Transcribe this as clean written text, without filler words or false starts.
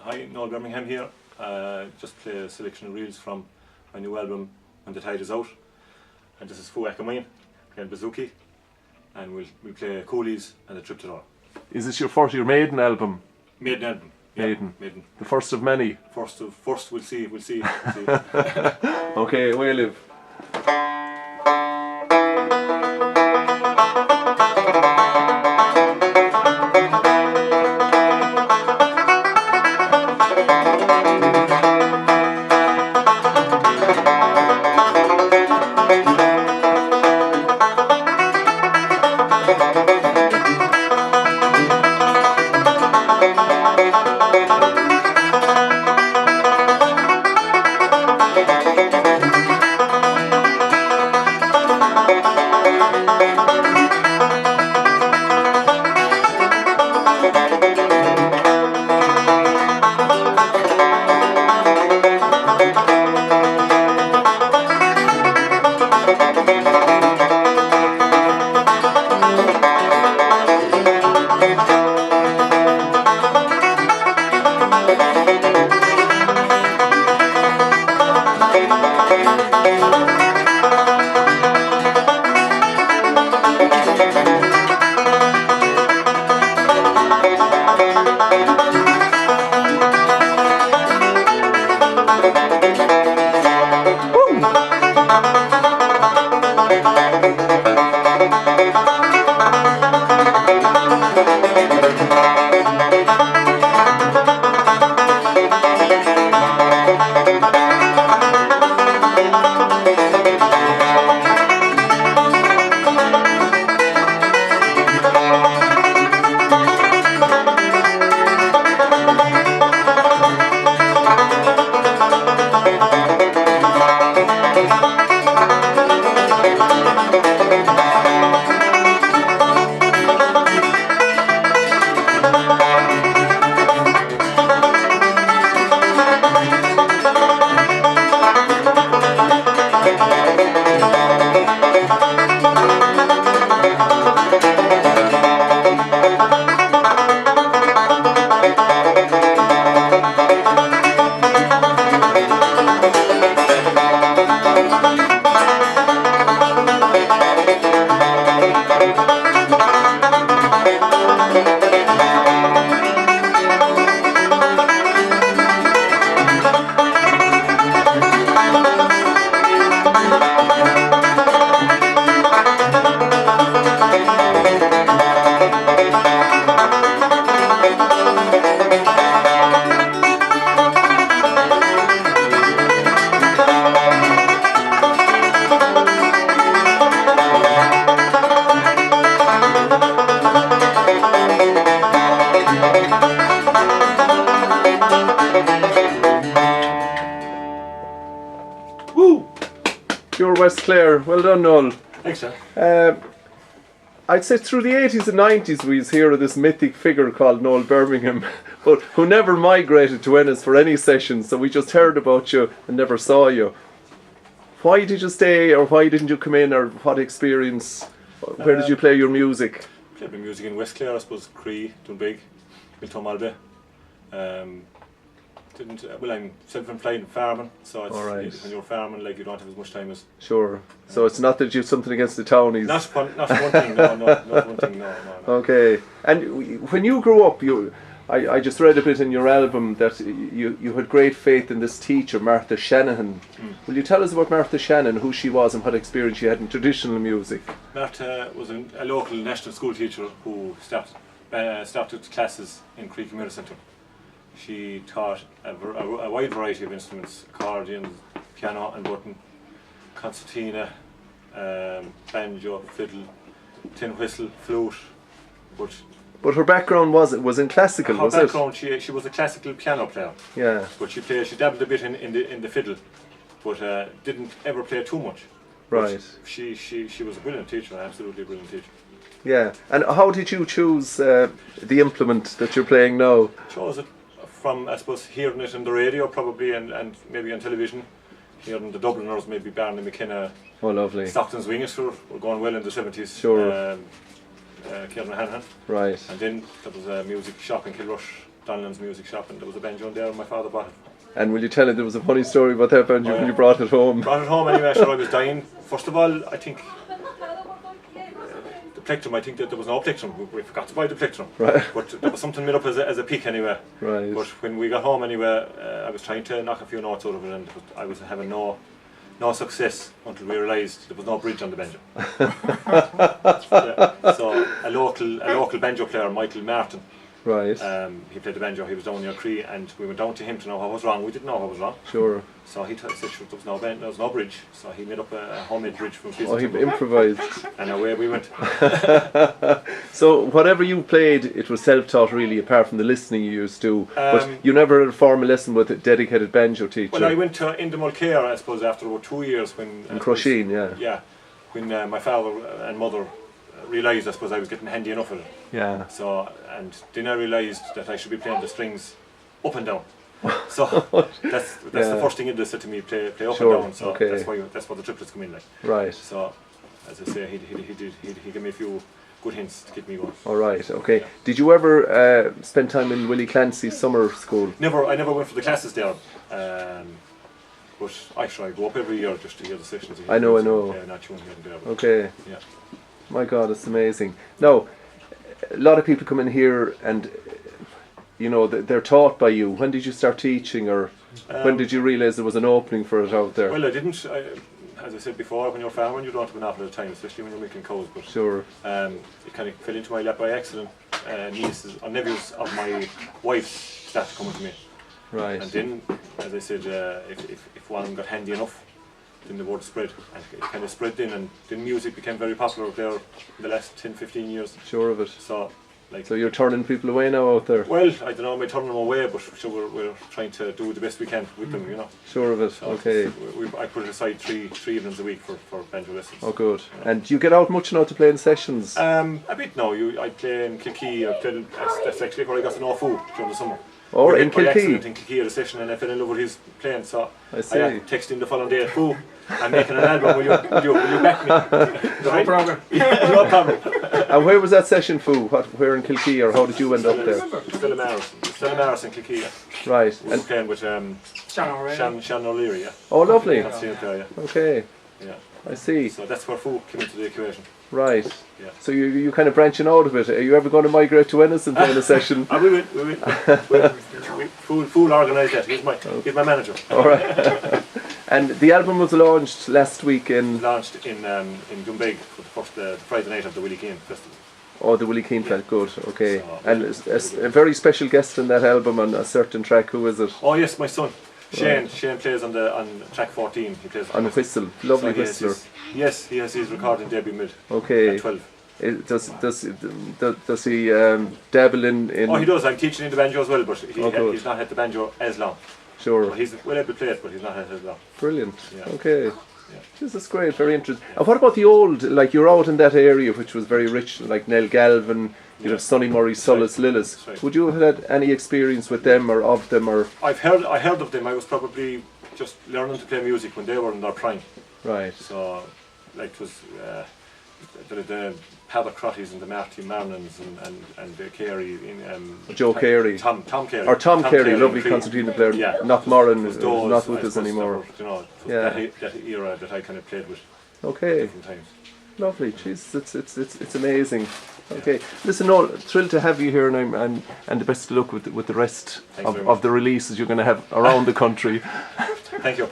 Hi, Noel Bermingham here. Just play a selection of reels from my new album, When the Tide Is Out. And this is Fu Akamine playing bouzouki, and we'll play Coolies and the Trip to Door. Is this your maiden album? Maiden album. Yeah, maiden. The first of many. First, we'll see. Okay, away live. Woo! Pure West Clare. Well done, Noel. Thanks, sir. I'd say through the 80s and 90s we was hear of this mythic figure called Noel Bermingham, but who never migrated to Ennis for any sessions, so we just heard about you and never saw you. Why did you stay, or why didn't you come in, or what experience? Where did you play your music? Played my music in West Clare, I suppose, Cree, Dunbig, Milton Malbay. I'm self-employed farming, so it's, when you're farming, like, you don't have as much time as... Sure. So it's not that you've something against the townies? Not one thing, not one thing, no. Okay. And when you grew up, I just read a bit in your album that you had great faith in this teacher, Martha Shanahan. Will you tell us about Martha Shanahan, who she was and what experience she had in traditional music? Martha was a local national school teacher who started classes in Cree Community Centre. She taught a wide variety of instruments: accordion, piano and button, concertina, banjo, fiddle, tin whistle, flute. But her background was in classical, was it? Her background, she was a classical piano player. Yeah. But she dabbled a bit in the fiddle, but didn't ever play too much. Right. But she was a brilliant teacher, an absolutely brilliant teacher. Yeah. And how did you choose the implement that you're playing now? Chose it from, I suppose, hearing it on the radio probably, and maybe on television. Hearing the Dubliners, maybe Barney McKenna. Oh, lovely. Stockton's Wingers were going well in the 70s. Sure. Kieran Hanhan. Right. And then there was a music shop in Kilrush Donlan's music shop, and there was a banjo in there, and my father bought it. And will you tell it there was a funny story about that banjo when you brought it home? Brought it home anyway, sure, I was dying. First of all, I think the plectrum, I think that there was no plectrum. We forgot to buy the plectrum. Right. But there was something made up as a pick anyway. Right. But when we got home anyway, I was trying to knock a few notes out of it, and I was having no success until we realised there was no bridge on the banjo. So a local banjo player, Michael Martin, Right. he played the banjo. He was down near Cree, and we went down to him to know what was wrong. We didn't know what was wrong. Sure. So he said sure, there was no bridge. So he made up a homemade bridge from pieces Oh, he of timber. improvised. And away we went. So whatever you played, it was self-taught really, apart from the listening you used to. But you never had a formal lesson with a dedicated banjo teacher. Well, I went to Indemulcare, I suppose, after about 2 years when. In Crusheen, yeah. Yeah, when my father and mother realised, I suppose, I was getting handy enough at it. Yeah. So, and then I realised that I should be playing the strings up and down. So that's the first thing he said to me, play up Sure, and down. So okay. that's what the triplets come in like. Right. So, as I say, he gave me a few good hints to keep me going. All right. Okay. Did you ever spend time in Willie Clancy's summer school? I never went for the classes there. But I go up every year just to hear the sessions. I know. Yeah, not tune here and there. Okay. Yeah. My God, it's amazing. Now, a lot of people come in here and, you know, they're taught by you. When did you start teaching, or when did you realise there was an opening for it out there? Well, I didn't. As I said before, when you're farming, you don't have an awful lot of time, especially when you're milking cows. But Sure. it kind of fell into my lap by accident. Nieces or nephews of my wife started coming to me. Right. And then, as I said, if one got handy enough, then the word spread, and it kind of spread then, and then music became very popular there in the last 10-15 years. Sure of it. So, like, So you're turning people away now out there? well, I don't know, I may turn them away, but sure, we're trying to do the best we can with them, you know. Sure of it. So Okay. I put aside three evenings a week for banjo lessons. Oh, good. And do you get out much now to play in sessions? A bit now. I play in Kilkee. That's actually where I got to know Fu during the summer. Or I in met by Kilkee? accident in Kilkee at a session, and I fell in love with his playing. So I see. texted him the following day. Fu, I'm making an album. Will you back me? No problem. Yeah, no problem. And where was that session, Fu? Where in Kilkee, or how did you end up there? Stella Maris in Kilkee. Yeah. Right. We were playing with Shannon O'Leary. Yeah. Oh, lovely. That's it there. Yeah. Okay. Yeah. I see. So that's where Fu came into the equation. Right. Yeah. So you kind of branching out of it. Are you ever going to migrate to Ennis and play in a session? We will. Fu organised that. He's my manager. All right. And the album was launched last week in Launched in Doonbeg for the Friday night of the Willie Keane Festival. the Willie Keane Festival. Good. Okay. So, And a very special guest in that album on a certain track. Who is it? Oh yes, my son Shane. Shane plays on track 14. He plays On the whistle. Lovely whistler. Yes, he has his recording debut mid Okay. at 12. Does he dabble in? Oh, he does. I'm teaching him the banjo as well, but good. he's not had the banjo as long. Sure. But he's well able to play it, but he's not had it as long. Brilliant. Yeah. Okay. Yeah. This is great. Very interesting. And what about the old? Like you're out in that area, which was very rich, like Nell Galvin. You'd have Sonny Murray, Solis, Lillis. That's right. Would you have had any experience with them or of them or? I heard of them. I was probably just learning to play music when they were in their prime. Right. So, like, it was the Paddock Crotties and the Marty Marnans and the Carey in Joe Carey. Tom Carey. Or Tom Carey, lovely Cree. concertina player. Yeah. Not Moran, It was not those, with I us suppose, anymore. that were, Yeah. that era that I kind of played with Okay. different times. Lovely. Jeez, it's amazing. Okay. Listen, Noel, thrilled to have you here, and the best of luck with the rest Thanks very much. of the releases you're going to have around the country. Thank you.